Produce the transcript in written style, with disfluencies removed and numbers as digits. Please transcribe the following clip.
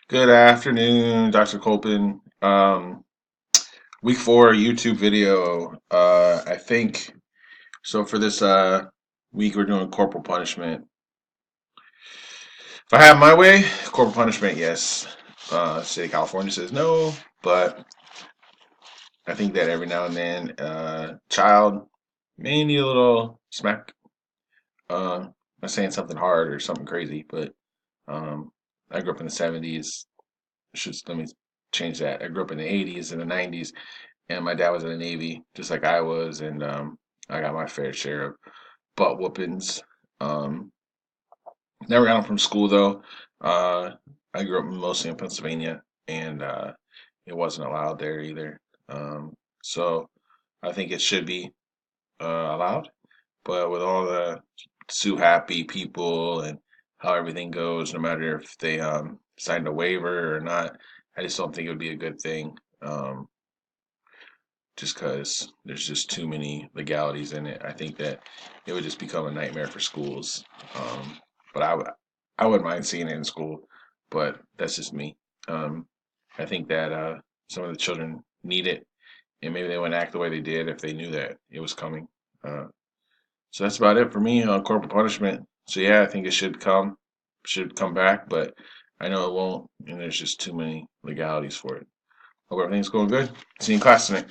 Good afternoon, Dr. Colpin. Week four YouTube video. I think so. For this week, we're doing corporal punishment. If I have my way, corporal punishment, yes. State of California says no, but I think that every now and then, child may need a little smack. Not saying something hard or something crazy, but um, I grew up in the '70s. Let me change that. I grew up in the '80s and the '90s. And my dad was in the Navy, just like I was, and I got my fair share of butt whoopings. Um, Never got them from school though. Uh, I grew up mostly in Pennsylvania, and it wasn't allowed there either. So I think it should be allowed, but with all the sue happy people and how everything goes, no matter if they signed a waiver or not, I just don't think it would be a good thing. Just because there's just too many legalities in it. I think that it would just become a nightmare for schools. But I wouldn't mind seeing it in school, but that's just me. Um, I think that some of the children need it, and maybe they wouldn't act the way they did if they knew that it was coming. Uh, so that's about it for me on corporal punishment. So yeah, I think it should come back, but I know it won't, and there's just too many legalities for it. Hope everything's going good. See you in class tonight.